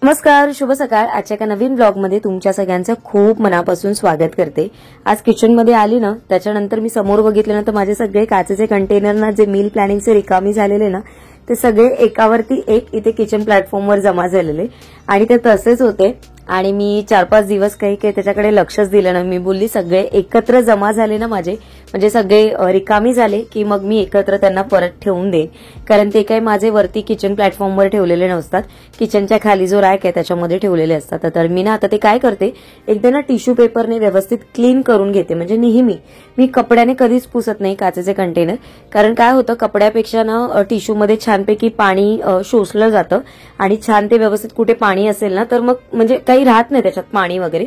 नमस्कार, शुभ सकाळ. आजच्या एका नवीन ब्लॉगमध्ये तुमच्या सगळ्यांचं खूप मनापासून स्वागत करते. आज किचनमध्ये आली ना, त्याच्यानंतर मी समोर बघितलं ना तर माझे सगळे काचेचे कंटेनर ना जे मील प्लॅनिंगचे रिकामी झालेले ना ते सगळे एकावरती एक इथे किचन प्लॅटफॉर्मवर जमा झालेले आणि ते तसेच होते. आणि मी 4-5 दिवस काही त्याच्याकडे लक्षच दिलं ना. मी बोलली सगळे एकत्र जमा झाले ना माझे, म्हणजे सगळे रिकामी झाले की मग मी एकत्र त्यांना परत ठेवून देईन, कारण ते काही माझे वरती किचन प्लॅटफॉर्मवर ठेवलेले नसतात. किचनच्या खाली जो रॅक आहे त्याच्यामध्ये ठेवलेले असतात. तर मी ना आता ते काय करते, एकदा ना टिश्यू पेपरने व्यवस्थित क्लीन करून घेते. म्हणजे नेहमी मी कपड्याने कधीच पुसत नाही काचेचे कंटेनर, कारण काय होतं कपड्यापेक्षा ना टिश्यूमध्ये छानपैकी पाणी शोषलं जातं आणि छान ते व्यवस्थित कुठे पाणी असेल ना तर मग म्हणजे काही राहत नाही त्याच्यात पाणी वगैरे.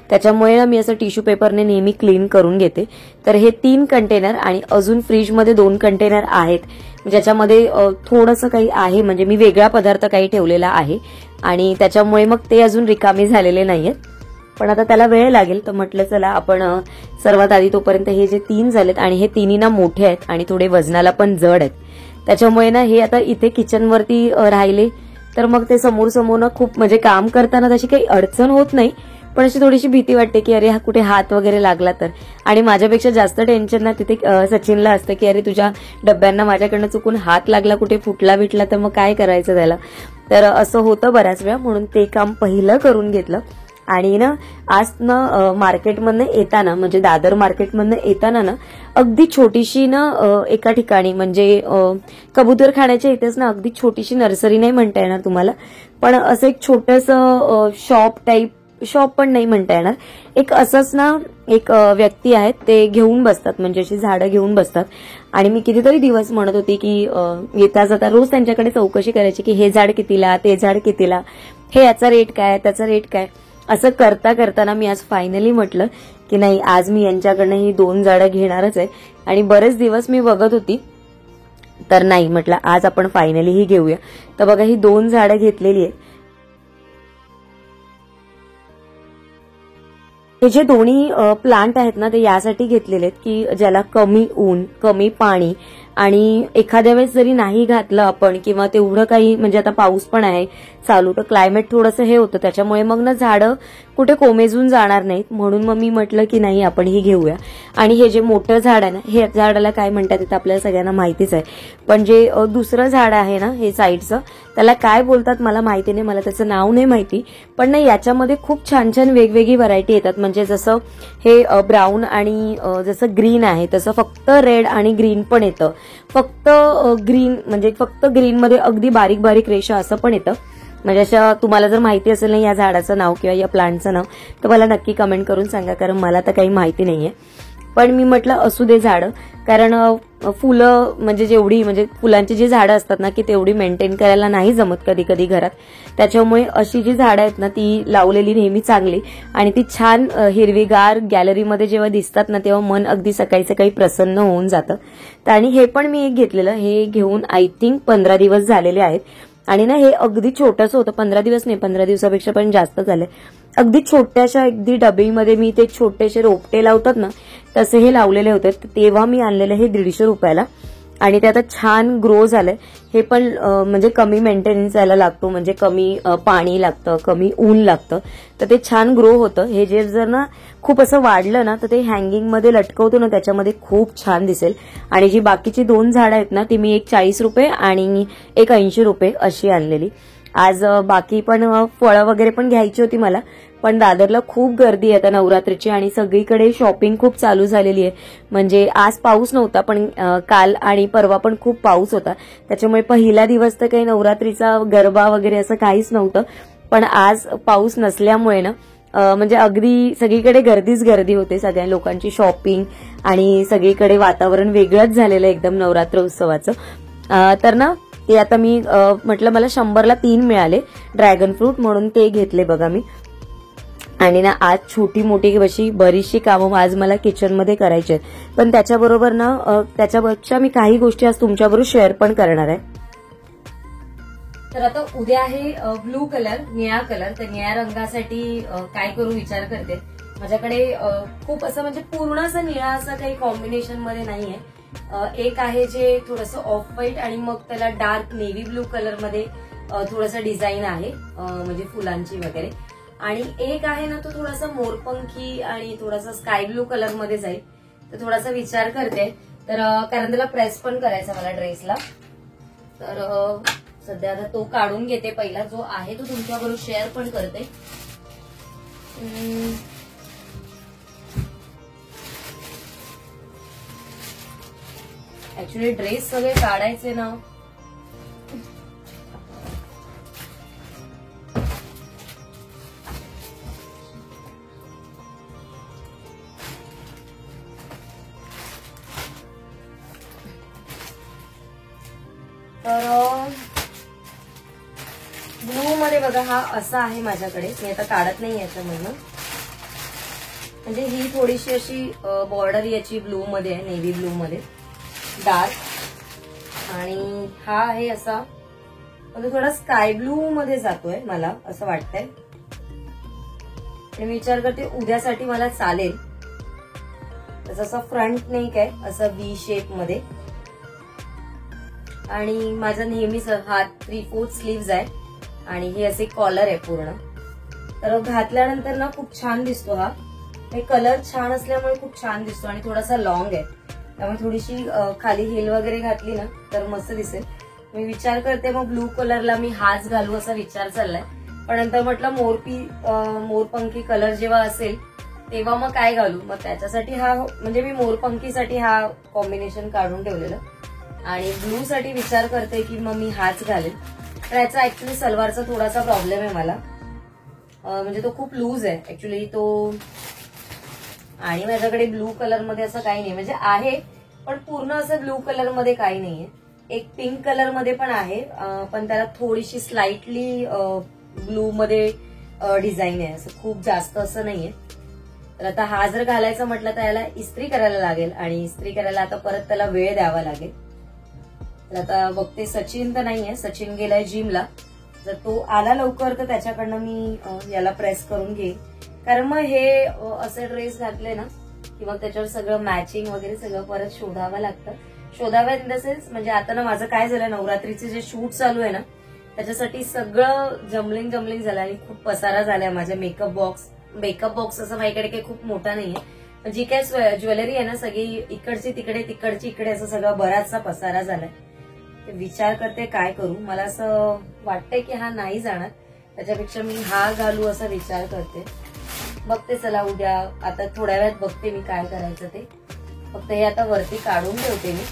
त्याच्यामुळे मी असं टिश्यू पेपरने नेहमी क्लीन करून घेते. तर हे 3 कंटेनर आणि अजून फ्रीजमध्ये 2 कंटेनर आहेत ज्याच्यामध्ये थोडंसं काही आहे, म्हणजे मी वेगळा पदार्थ काही ठेवलेला आहे आणि त्याच्यामुळे मग ते अजून रिकामी झालेले नाहीयेत. पण आता त्याला वेळ लागेल, तर म्हटलं चला आपण सर्वात आधी तोपर्यंत हे जे 3 झालेत आणि हे 3ही ना मोठे आहेत आणि थोडे वजनाला पण जड आहेत, त्याच्यामुळे ना हे आता इथे किचनवरती राहिले तर मग ते समोर समोर ना खूप म्हणजे काम करताना तशी काही अडचण होत नाही, पण अशी थोडीशी भीती वाटते की अरे हा कुठे हात वगैरे लागला तर. आणि माझ्यापेक्षा जास्त टेन्शन ना तिथे सचिनला असतं की अरे तुझ्या डब्यांना माझ्याकडनं चुकून हात लागला, कुठे फुटला बिटला तर मग काय करायचं त्याला. तर असं होतं बऱ्याच वेळा, म्हणून ते काम पहिलं करून घेतलं. आणि ना आज ना मार्केटमधनं येताना, म्हणजे दादर मार्केटमधनं येताना ना अगदी छोटीशी ना एका ठिकाणी, म्हणजे कबूतर खाण्याच्या इथेच ना अगदी छोटीशी नर्सरी नाही म्हणता येणार तुम्हाला, पण असं एक छोटंसं शॉप टाईप, शॉप पण नाही म्हणता येणार, एक असंच ना एक व्यक्ती आहेत ते घेऊन बसतात, म्हणजे अशी झाडं घेऊन बसतात. आणि मी कितीतरी दिवस म्हणत होती की येता जाता रोज त्यांच्याकडे चौकशी करायची की हे झाड कितीला, ते झाड कितीला, हे याचा रेट काय, त्याचा रेट काय. असं करता करताना मी आज फायनली म्हटलं की नाही, आज मी यांच्याकडनं ही 2 झाडं घेणारच आहे. आणि बरेच दिवस मी बघत होती, तर नाही म्हटलं आज आपण फायनली ही घेऊया. तर बघा ही 2 झाडं घेतलेली आहेत. हे जे दोन्ही प्लांट आहेत ना ते यासाठी घेतलेले आहेत की ज्याला कमी ऊन, कमी पाणी, आणि एखाद्या वेळेस जरी नाही घातलं आपण किंवा तेवढं काही, म्हणजे आता पाऊस पण आहे चालू, तर क्लायमेट थोडंसं हे होतं, त्याच्यामुळे मग ना झाडं कुठे कोमेजून जाणार नाहीत, म्हणून मग मी म्हटलं की नाही आपण ही घेऊया. आणि हे जे मोठं झाड आहे ना, हे झाडाला काय म्हणतात ते आपल्याला सगळ्यांना माहितीच आहे, पण जे दुसरं झाड आहे ना हे साईडचं, त्याला काय बोलतात मला माहिती नाही, मला त्याचं नाव नाही माहिती. पण नाही, याच्यामध्ये खूप छान छान वेगवेगळी व्हरायटी येतात. म्हणजे जसं हे ब्राऊन आणि जसं ग्रीन आहे तसं फक्त रेड आणि ग्रीन पण येतं, फक्त ग्रीन म्हणजे फक्त ग्रीनमध्ये अगदी बारीक बारीक रेषा असं पण येतं. म्हणजे अशा तुम्हाला जर माहिती असेल ना या झाडाचं नाव किंवा या प्लांटचं नाव तर मला नक्की कमेंट करून सांगा, कारण मला तर काही माहिती नाहीये. पण मी म्हटलं असू दे झाडं, कारण फुलं म्हणजे जेवढी, म्हणजे फुलांची जी झाडं असतात ना की तेवढी मेंटेन करायला नाही जमत कधी कधी घरात, त्याच्यामुळे अशी जी झाडं आहेत ना ती लावलेली नेहमी चांगली. आणि ती छान हिरवीगार गॅलरीमध्ये जेव्हा दिसतात ना तेव्हा मन अगदी सकाळी सकाळी प्रसन्न होऊन जातं. आणि हे पण मी एक घेतलेलं, हे घेऊन आय थिंक 15 दिवस झालेले आहेत. आणि ना हे अगदी छोटंसं होतं, 15 दिवस नाही 15 दिवसापेक्षा पण जास्त झाले. अगदी छोट्याशा अगदी डबीमध्ये मी ते छोटेसे रोपटे लावतात ना तसे हे लावलेले होते. तेव्हा मी आणलेलं हे 150 रुपयाला आणि ते आता छान ग्रो झालंय. हे पण म्हणजे कमी मेंटेनन्स यायला लागतो, म्हणजे कमी पाणी लागतं, कमी ऊन लागतं, तर ते छान ग्रो होतं. हे जे जर ना खूप असं वाढलं ना तर ते हँगिंग मध्ये लटकवतो ना त्याच्यामध्ये खूप छान दिसेल. आणि जी बाकीची 2 झाडं आहेत ना ती मी एक 40 रुपये आणि एक 80 रुपये अशी आणलेली. आज बाकी पण फळं वगैरे पण घ्यायची होती मला, पण दादरला खूप गर्दी आहे आता नवरात्रीची आणि सगळीकडे शॉपिंग खूप चालू झालेली आहे. म्हणजे आज पाऊस नव्हता, पण काल आणि परवा पण खूप पाऊस होता, त्याच्यामुळे पहिला दिवस तर काही नवरात्रीचा गरबा वगैरे असं काहीच नव्हतं. पण आज पाऊस नसल्यामुळे ना म्हणजे अगदी सगळीकडे गर्दीच गर्दी होते, सगळ्या लोकांची शॉपिंग आणि सगळीकडे वातावरण वेगळंच झालेलं एकदम नवरात्र उत्सवाचं. तर ना ते आता मी म्हटलं मला 100ला 3 मिळाले ड्रॅगन फ्रूट, म्हणून ते घेतले बघा मी. आणि ना आज छोटी मोठी अशी बरीचशी कामं आज मला किचनमध्ये करायची आहेत, पण त्याच्याबरोबर ना त्याच्यापेक्षा मी काही गोष्टी आज तुमच्याबरोबर शेअर पण करणार आहे. तर आता उद्या आहे ब्लू कलर, निळा कलर, तर निळ्या रंगासाठी काय करू विचार करते. माझ्याकडे खूप असं म्हणजे पूर्ण असं निळा असं काही कॉम्बिनेशन मध्ये नाहीये. एक आहे जे थोडंसं ऑफ व्हाईट आणि मग त्याला डार्क नेव्ही ब्लू कलर मध्ये थोडंसं डिझाईन आहे म्हणजे फुलांची वगैरे. आणि एक आहे ना तो थोडासा मोरपंखी आणि थोडासा स्काय ब्लू कलर मध्ये जाईल. तर थोडासा विचार करते, तर कारण त्याला प्रेस पण करायचा मला ड्रेसला. तर सध्या आता तो काढून घेते पहिला, जो आहे तो तुमच्याबरोबर शेअर पण करते. ऍक्च्युली ड्रेस सगळे काढायचे ना, तर ब्लू मध्ये बघा हा असा आहे माझ्याकडे. मी आता काढत नाही याच्यामधनं. म्हणजे ही थोडीशी अशी बॉर्डर याची ब्लू मध्ये आहे, नेव्ही ब्लू मध्ये डार्क. आणि हा आहे असा म्हणजे थोडा स्काय ब्लू मध्ये जातोय मला असं वाटतंय. आणि मी विचार करते उद्यासाठी मला चालेल. त्याचा असा फ्रंट नेक आहे असा व्ही शेप मध्ये. आणि माझा नेहमीच हात 3/4 स्लीव्ज आहे आणि हे असे कॉलर आहे पूर्ण. तर घातल्यानंतर ना खूप छान दिसतो हा. हे कलर छान असल्यामुळे खूप छान दिसतो आणि थोडासा लॉंग आहे, त्यामुळे थोडीशी खाली हिल वगैरे घातली ना तर मस्त दिसेल. मी विचार करते मग ब्लू कलरला मी हाच घालू असा विचार चाललाय. पण नंतर म्हटलं मोरपंखी कलर जेव्हा असेल तेव्हा मग काय घालू. मग त्याच्यासाठी हा म्हणजे मी मोरपंखीसाठी हा कॉम्बिनेशन काढून ठेवलेलं. आणि ब्लू साठी विचार करते की मग मी हाच घालेल. तर याचा ऍक्च्युली सलवारचा थोडासा प्रॉब्लेम आहे मला. म्हणजे तो खूप लूज आहे ऍक्च्युली तो. आणि माझ्याकडे ब्लू कलर मध्ये असं काही नाही, म्हणजे आहे पण पूर्ण असं ब्लू कलर मध्ये काही नाहीये. एक पिंक कलर मध्ये पण आहे, पण त्याला थोडीशी स्लाइटली ब्लू मध्ये डिझाईन आहे, असं खूप जास्त असं नाहीये. तर आता हा जर घालायचा म्हटलं तर याला इस्त्री करायला लागेल आणि इस्त्री करायला आता परत त्याला वेळ द्यावा लागेल. तर आता बघते, सचिन तर नाहीये, सचिन गेलाय जिमला. जर तो आला लवकर तर त्याच्याकडनं मी याला प्रेस करून घेईन. कारण मग हे असे ड्रेस घातले ना की मग त्याच्यावर सगळं मॅचिंग वगैरे सगळं परत शोधावं लागतं. शोधावं इन द सेन्स म्हणजे आता ना माझं काय झालं, नवरात्रीचे जे शूट चालू आहे ना त्याच्यासाठी सगळं जमलिंग झालं आणि खूप पसारा झालाय माझ्या मेकअप बॉक्स असं माझ्याकडे काही खूप मोठा नाहीये. जी काय ज्वेलरी आहे ना सगळी इकडची तिकडे तिकडची इकडे असं सगळं बराचसा पसारा झालाय. विचार करते काय करू. मला असं वाटतंय की हा नाही जाणार, त्याच्यापेक्षा मी हा घालू असा विचार करते. बघते चला उद्या, आता थोड्या वेळात बघते मी काय करायचं ते. फक्त हे आता वरती काढून ठेवते मी.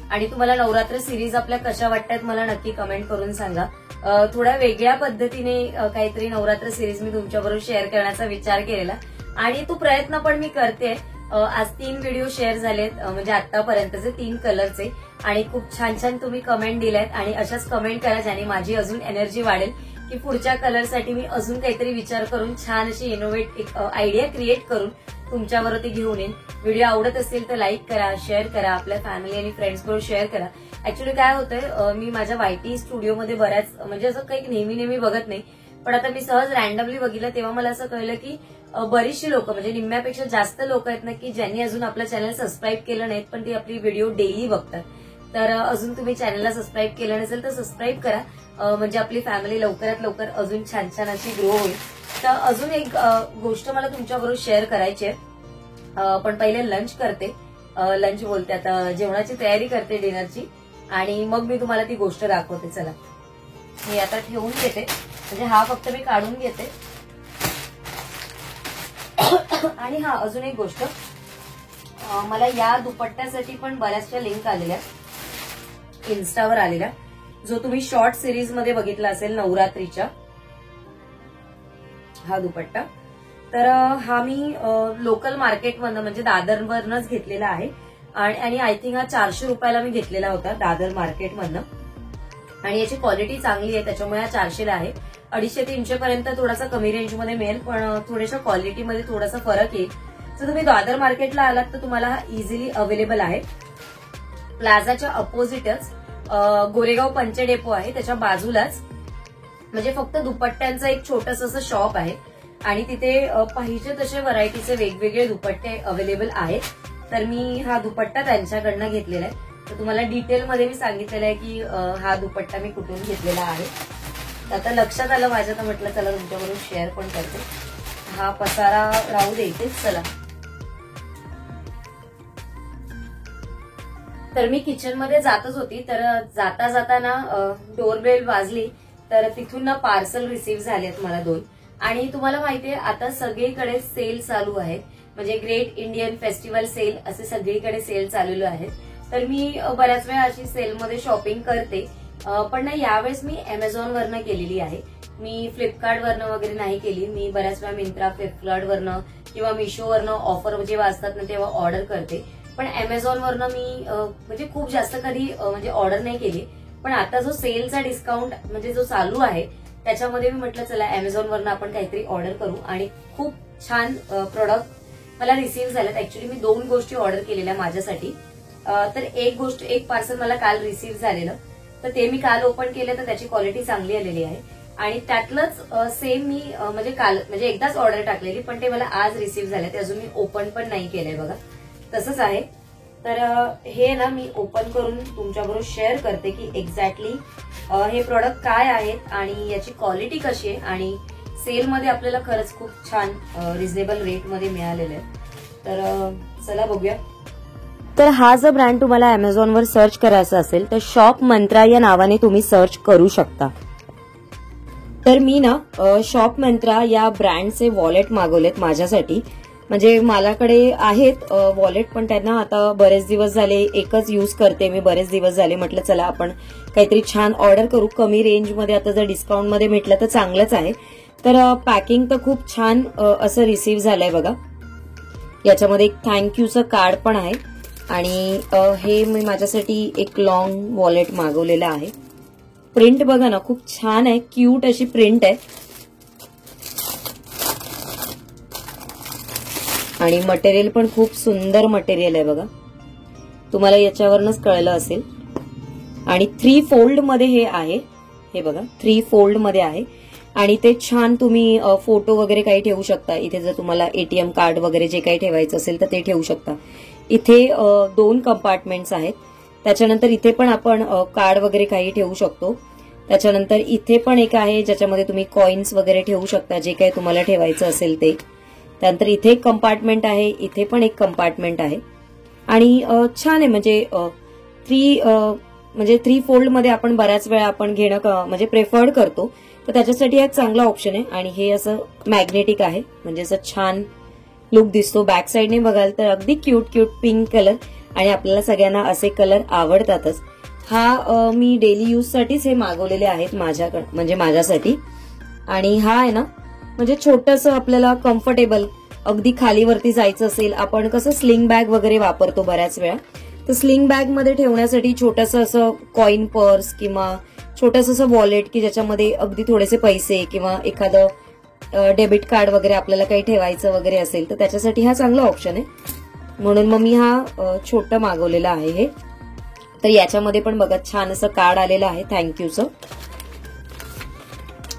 आणि तुम्हाला नवरात्र सिरीज आपल्या कशा वाटतात मला नक्की कमेंट करून सांगा. थोड्या वेगळ्या पद्धतीने काहीतरी नवरात्र सिरीज मी तुमच्याबरोबर शेअर करण्याचा विचार केलेला आणि तो प्रयत्न पण मी करते. आज 3 व्हिडिओ शेअर झालेत म्हणजे आतापर्यंतचे 3 कलरचे आणि खूप छान तुम्ही कमेंट दिल्यात. आणि अशाच कमेंट करा ज्याने माझी अजून एनर्जी वाढेल की पुढच्या कलरसाठी मी अजून काहीतरी विचार करून छान अशी इनोव्हेट आयडिया क्रिएट करून तुमच्याबरोबर ती घेऊन येईन. व्हिडिओ आवडत असेल तर लाईक करा, शेअर करा, आपल्या फॅमिली आणि फ्रेंड्स बरोबर शेअर करा. ऍक्च्युली काय होतंय, मी माझ्या YT स्टुडिओमध्ये बऱ्याच म्हणजे असं काही नेहमी बघत नाही, पण आता मी सहज रॅन्डमली बघितलं तेव्हा मला असं कळलं की बरीचशी लोक म्हणजे निम्म्यापेक्षा जास्त लोक आहेत ना की ज्यांनी अजून आपलं चॅनल सबस्क्राईब केलं नाहीत पण ती आपली व्हिडिओ डेली बघतात. तर अजून तुम्ही चॅनलला सबस्क्राईब केलं नसेल तर सबस्क्राईब करा, म्हणजे आपली फॅमिली लवकरात लवकर अजून छान अशी ग्रो होईल. तर अजून एक गोष्ट मला तुमच्याबरोबर शेअर करायची आहे, पण पहिले लंच करते. लंच बोलते आता, जेवणाची तयारी करते डिनरची आणि मग मी तुम्हाला ती गोष्ट दाखवते. चला मी आता ठेवून घेते, म्हणजे हा फक्त मी काढून घेते. आणि हा अजून एक गोष्ट, मला या दुपट्ट्यासाठी पण बऱ्याचशा लिंक आलेल्या इन्स्टावर आलेल्या, जो तुम्ही शॉर्ट सिरीज मध्ये बघितला असेल नवरात्रीच्या, हा दुपट्टा. तर हा मी लोकल मार्केटमधनं म्हणजे दादरवरनच घेतलेला आहे आणि आय थिंक हा 400 रुपयाला मी घेतलेला होता दादर मार्केटमधनं. आणि याची क्वालिटी चांगली आहे त्याच्यामुळे हा 400ला आहे. 250-300 पर्यंत थोडासा कमी रेंजमध्ये मिळेल, पण थोड्याशा क्वालिटीमध्ये थोडासा फरक येईल. जर तुम्ही दादर मार्केटला आलात तर तुम्हाला हा इझिली अवेलेबल आहे. प्लाझाच्या अपोजिटच गोरेगाव पंच डेपो आहे, त्याच्या बाजूलाच म्हणजे फक्त दुपट्ट्यांचं एक छोटंसं असं शॉप आहे आणि तिथे पाहिजे तसे व्हरायटीचे वेगवेगळे दुपट्टे अवेलेबल आहेत. तर मी हा दुपट्टा त्यांच्याकडनं घेतलेला आहे. तर तुम्हाला डिटेलमध्ये मी सांगितलेलं आहे की हा दुपट्टा मी कुठून घेतलेला आहे. तर आता लक्षात आलं माझ्या, तर म्हटलं चला तुमच्याबरोबर शेअर पण करते. हा पसारा राहू द्यायचेच. चला, तर मी किचनमध्ये जातच होती, तर जाता जाताना डोरबेल वाजली, तर तिथून ना पार्सल रिसीव्ह झालेत मला 2. आणि तुम्हाला माहितीये आता सगळीकडे सेल चालू आहे, म्हणजे ग्रेट इंडियन फेस्टिवल सेल असे सगळीकडे सेल चालू आहेत. तर मी बऱ्याच वेळा अशी सेलमध्ये शॉपिंग करते, पण ना यावेळेस मी अमेझॉनवरनं केलेली आहे. मी फ्लिपकार्टवरनं वगैरे नाही केली. मी बऱ्याच वेळा मिंत्रा, फ्लिपकार्टवरनं किंवा मिशोवरनं ऑफर जेव्हा असतात ना तेव्हा ऑर्डर करते. पण अमेझॉनवरनं मी म्हणजे खूप जास्त कधी म्हणजे ऑर्डर नाही केली. पण आता जो सेलचा डिस्काउंट म्हणजे जो चालू आहे त्याच्यामध्ये मी म्हटलं चला अमेझॉनवरनं आपण काहीतरी ऑर्डर करू. आणि खूप छान प्रोडक्ट मला रिसीव्ह झालेत. ऍक्च्युली मी 2 गोष्टी ऑर्डर केलेल्या माझ्यासाठी. तर एक पार्सल मला काल रिसीव्ह झालेलं, तर ते मी काल ओपन केलं, तर त्याची क्वालिटी चांगली आलेली आहे. आणि त्यातलंच सेम मी म्हणजे काल म्हणजे एकदाच ऑर्डर टाकलेली, पण ते मला आज रिसीव्ह झाले. ते अजून मी ओपन पण नाही केलंय बघा, तसंच आहे. तर हे ना मी ओपन करून तुमच्याबरोबर शेअर करते की एक्झॅक्टली हे प्रोडक्ट काय आहेत आणि याची क्वालिटी कशी आहे. आणि सेलमध्ये आपल्याला खरंच खूप छान रिझनेबल रेटमध्ये मिळालेलं आहे. तर चला बघूया. तर हा जो ब्रँड तुम्हाला अमेझॉनवर सर्च करायचा असेल तर शॉप मंत्रा या नावाने तुम्ही सर्च करू शकता. तर मी ना शॉप मंत्रा या ब्रँडचे वॉलेट मागवलेत माझ्यासाठी. म्हणजे माझ्याकडे आहेत वॉलेट, पण त्यांना आता बरेच दिवस झाले एकच यूज करते मी, बरेच दिवस झाले. म्हटलं चला आपण काहीतरी छान ऑर्डर करू कमी रेंजमध्ये. आता जर डिस्काउंटमध्ये भेटलं तर चांगलंच आहे. तर पॅकिंग तर खूप छान असं रिसीव्ह झालंय बघा. याच्यामध्ये एक थँक्यूचं कार्ड पण आहे. आणि हे मी माझ्यासाठी एक लॉंग वॉलेट मागवलेलं आहे. प्रिंट बघा ना, खूप छान आहे, क्यूट अशी प्रिंट आहे. आणि मटेरियल पण खूप सुंदर मटेरियल आहे बघा, तुम्हाला याच्यावरनच कळलं असेल. आणि 3 फोल्ड मध्ये हे आहे, हे बघा 3 फोल्ड मध्ये आहे. आणि ते छान तुम्ही फोटो वगैरे काही ठेवू शकता. इथे जर तुम्हाला एटीएम कार्ड वगैरे जे काही ठेवायचं असेल तर ते ठेवू शकता. इथे 2 कंपार्टमेंट्स आहेत. त्याच्यानंतर इथे पण आपण कार्ड वगैरे काही ठेवू शकतो. त्याच्यानंतर इथे पण एक आहे ज्याच्यामध्ये तुम्ही कॉइन्स वगैरे ठेवू शकता, जे काही तुम्हाला ठेवायचं असेल ते. त्यानंतर इथे एक कंपार्टमेंट आहे, इथे पण एक कंपार्टमेंट आहे. आणि छान आहे, म्हणजे 3 फोल्ड मध्ये आपण बऱ्याच वेळा आपण घेणं म्हणजे प्रेफर्ड करतो, तर त्याच्यासाठी हा चांगला ऑप्शन आहे. आणि हे असं मॅग्नेटिक आहे, म्हणजे असं छान लुक दिसतो. बॅक साईडने बघाल तर अगदी क्यूट पिंक कलर, आणि आपल्याला सगळ्यांना असे कलर आवडतातच. हा मी डेली यूज साठीच हे मागवलेले आहेत माझ्याकडे, म्हणजे माझ्यासाठी. आणि हा आहे ना म्हणजे छोटंसं आपल्याला कम्फर्टेबल, अगदी खालीवरती जायचं असेल, आपण कसं स्लिंग बॅग वगैरे वापरतो बऱ्याच वेळा, तर स्लिंग बॅग मध्ये ठेवण्यासाठी छोटंसं असं कॉइन पर्स किंवा छोटंसं असं वॉलेट की ज्याच्यामध्ये अगदी थोडेसे पैसे किंवा एखादं डेबिट कार्ड वगैरे आपल्याला काही ठेवायचं वगैरे असेल तर त्याच्यासाठी हा चांगला ऑप्शन आहे. म्हणून मग मी हा छोटं मागवलेला आहे हे. तर याच्यामध्ये पण बघा छान असं कार्ड आलेलं आहे थँक्यूचं.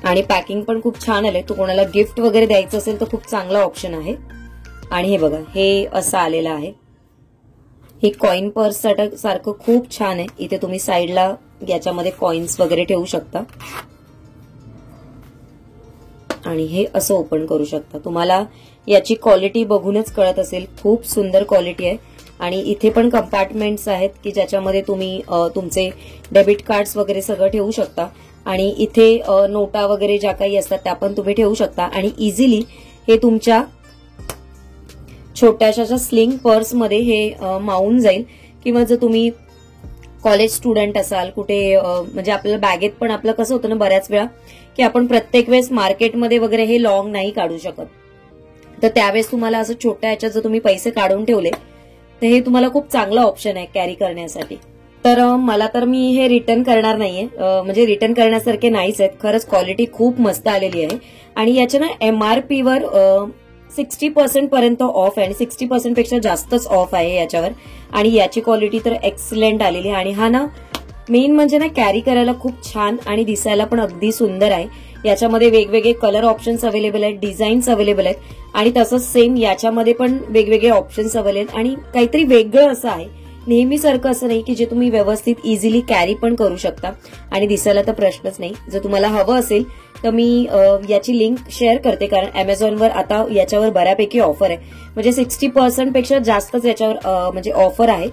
आणि पॅकिंग पण खूप छान आलंय. तो कोणाला गिफ्ट वगैरे द्यायचं असेल तर खूप चांगला ऑप्शन आहे. आणि हे बघा हे असं आलेलं आहे. हे कॉइन पर्स सारखं खूप छान आहे. इथे तुम्ही साईडला याच्यामध्ये कॉइन्स वगैरे ठेवू शकता. आणि हे असं ओपन करू शकता. तुम्हाला याची क्वालिटी बघूनच कळत असेल, खूप सुंदर क्वालिटी आहे. आणि इथे पण कंपार्टमेंट्स आहेत की ज्याच्यामध्ये तुम्ही तुमचे डेबिट कार्ड्स वगैरे सगळं ठेवू शकता. आणि इथे नोटा वगैरे ज्या काही असतात त्या पण तुम्ही ठेवू शकता. आणि इझिली हे तुमच्या छोट्याशा स्लिंग पर्समध्ये हे मावून जाईल. किंवा जर तुम्ही कॉलेज स्टुडंट असाल कुठे, म्हणजे आपल्याला बॅगेत पण आपलं कसं होतं ना बऱ्याच वेळा की आपण प्रत्येक वेळेस मार्केटमध्ये वगैरे हे लॉंग नाही काढू शकत, तर त्यावेळेस तुम्हाला असं छोट्या याच्यात जर तुम्ही पैसे काढून ठेवले तर हे तुम्हाला खूप चांगला ऑप्शन आहे कॅरी करण्यासाठी. तर मला तर मी हे रिटर्न करणार नाहीये, म्हणजे रिटर्न करण्यासारखे नाहीच आहेत. खरंच क्वालिटी खूप मस्त आलेली आहे. आणि याच्या ना MRP वर 60% पर्यंत ऑफ आहे आणि 60% पेक्षा जास्तच ऑफ आहे याच्यावर. आणि याची क्वालिटी तर एक्सलेंट आलेली आहे. आणि हा ना मेन म्हणजे ना कॅरी करायला खूप छान आणि दिसायला पण अगदी सुंदर आहे. याच्यामध्ये वेगवेगळे कलर ऑप्शन्स अवेलेबल आहेत, डिझाईन्स अवेलेबल आहेत. आणि तसंच सेम याच्यामध्ये पण वेगवेगळे ऑप्शन्स अवेलेबल आहेत. आणि काहीतरी वेगळं असं आहे, नेहमीसारखं असं नाही की जे तुम्ही व्यवस्थित इझिली कॅरी पण करू शकता आणि दिसायला तर प्रश्नच नाही. जर तुम्हाला हवं असेल तर मी याची लिंक शेअर करते, कारण अमेझॉनवर आता याच्यावर बऱ्यापैकी ऑफर आहे, म्हणजे 60% पेक्षा जास्तच याच्यावर म्हणजे ऑफर आहे.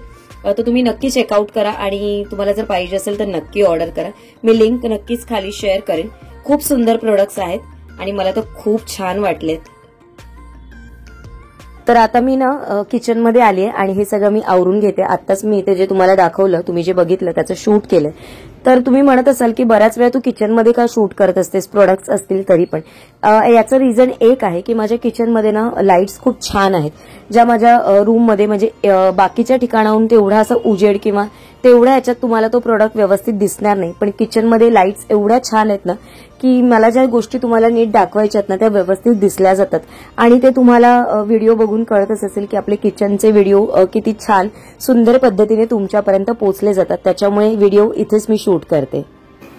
तर तुम्ही नक्की चेकआउट करा आणि तुम्हाला जर पाहिजे असेल तर नक्की ऑर्डर करा. मी लिंक नक्कीच खाली शेअर करेन. खूप सुंदर प्रोडक्ट्स आहेत आणि मला तर खूप छान वाटलेत. तर आता मी ना किचनमध्ये आली आहे आणि हे सगळं मी आवरून घेते. आत्ताच मी इथे जे तुम्हाला दाखवलं, तुम्ही जे बघितलं त्याचं शूट केलंय. तर तुम्ही म्हणत असाल की बऱ्याच वेळा तू किचनमध्ये का शूट करत असतेस, प्रोडक्ट्स असतील तरी पण. याचं रिझन एक आहे की माझ्या किचनमध्ये ना लाईट्स खूप छान आहेत, ज्या माझ्या रूममध्ये म्हणजे बाकीच्या ठिकाणाहून तेवढा असा उजेड किंवा तेवढ्या याच्यात तुम्हाला तो प्रोडक्ट व्यवस्थित दिसणार नाही, पण किचनमध्ये लाईट्स एवढ्या छान आहेत ना की मला ज्या गोष्टी तुम्हाला नीट दाखवायच्यात ना त्या व्यवस्थित दिसल्या जातात. आणि ते तुम्हाला व्हिडिओ बघून कळतच असेल की आपले किचनचे व्हिडिओ किती छान सुंदर पद्धतीने तुमच्यापर्यंत पोहोचले जातात. त्याच्यामुळे व्हिडिओ इथेच मी शूट करते.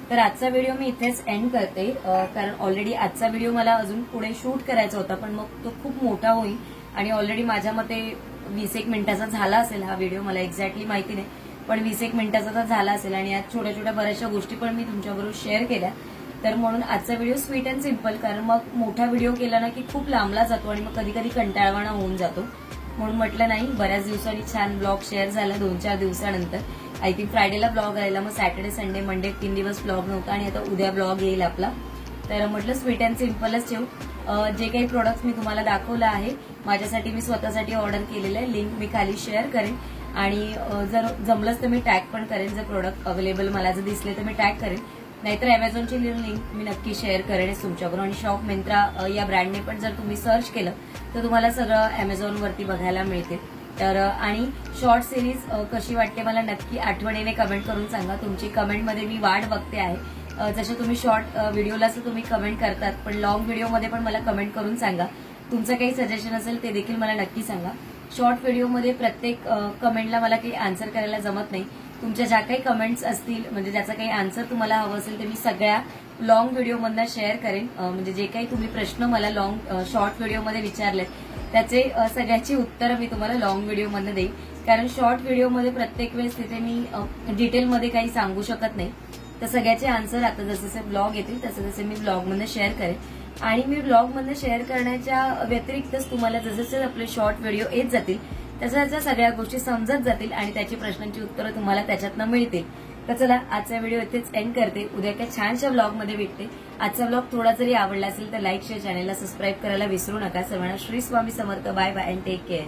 तर आजचा व्हिडिओ मी इथेच एंड करते, कारण ऑलरेडी आजचा व्हिडिओ मला अजून पुढे शूट करायचा होता, पण मग तो खूप मोठा होईल आणि ऑलरेडी माझ्या मते 20-1 मिनिटाचा झाला असेल हा व्हिडिओ. मला एक्झॅक्टली माहिती नाही, पण 20-1 मिनिटाचा तर झाला असेल. आणि यात छोट्या छोट्या बऱ्याचशा गोष्टी पण मी तुमच्याबरोबर शेअर केल्या. तर म्हणून आजचा व्हिडिओ स्वीट अँड सिम्पल, कारण मग मोठा व्हिडिओ केला ना की खूप लांबला जातो आणि मग कधी कधी कंटाळवाणा होऊन जातो. म्हणून म्हटलं नाही, बऱ्याच दिवसांनी छान ब्लॉग शेअर झाला 2-4 दिवसानंतर. आय थिंक फ्रायडेला ब्लॉग राहिला, मग सॅटर्डे संडे मंडे 3 दिवस ब्लॉग नव्हता आणि आता उद्या ब्लॉग येईल आपला. तर म्हटलं स्वीट अँड सिम्पलच ठेवू. जे काही प्रोडक्ट्स मी तुम्हाला दाखवलं आहे माझ्यासाठी, मी स्वतःसाठी ऑर्डर केलेलं आहे. लिंक मी खाली शेअर करेन आणि जर जमलंच तर मी टॅग पण करेन. जर प्रोडक्ट अवेलेबल मला जर दिसले तर मी टॅग करेन, नाहीतर अमेझॉनची लिंक मी नक्की शेअर करेनच तुमच्याबरोबर. आणि शॉप मिंत्रा या ब्रँडने पण जर तुम्ही सर्च केलं तर तुम्हाला सगळं अमेझॉनवरती बघायला मिळते. तर आणि शॉर्ट सिरीज कशी वाटते मला नक्की आठवणीने कमेंट करून सांगा. तुमची कमेंटमध्ये मी वाट बघते आहे. जसे तुम्ही शॉर्ट व्हिडिओला तुम्ही कमेंट करतात, पण लॉंग व्हिडिओमध्ये पण मला कमेंट करून सांगा. तुमचं काही सजेशन असेल ते देखील मला नक्की सांगा. शॉर्ट व्हिडिओमध्ये प्रत्येक कमेंटला मला काही आन्सर करायला जमत नाही. तुमच्या ज्या काही कमेंट्स असतील, म्हणजे ज्याचा काही आन्सर तुम्हाला हवं असेल ते मी सगळ्या लॉंग व्हिडिओमधनं शेअर करेन. म्हणजे जे काही तुम्ही प्रश्न मला शॉर्ट व्हिडिओमध्ये विचारलेत त्याचे सगळ्याची उत्तरं मी तुम्हाला लॉंग व्हिडिओमधनं देईन, कारण शॉर्ट व्हिडिओमध्ये प्रत्येक वेळेस तिथे मी डिटेलमध्ये काही सांगू शकत नाही. तर सगळ्याचे आन्सर आता जसे जसे ब्लॉग येतील तसे तसे मी ब्लॉगमधनं शेअर करेन. आणि मी ब्लॉगमधनं शेअर करण्याच्या व्यतिरिक्तच तुम्हाला जसे जसे आपले शॉर्ट व्हिडिओ येत जातील तशा सगळ्या गोष्टी समजत जातील आणि त्याची प्रश्नांची उत्तरं तुम्हाला त्याच्यातनं मिळतील. तर चला, आजचा व्हिडिओ इथेच एंड करते. उद्या एका छानशा ब्लॉगमध्ये भेटते. आजचा ब्लॉग थोडा जरी आवडला असेल तर लाईक शेअर, चॅनलला सबस्क्राईब करायला विसरू नका. सर्वांना Shri Swami Samarth. Bye bye and take care.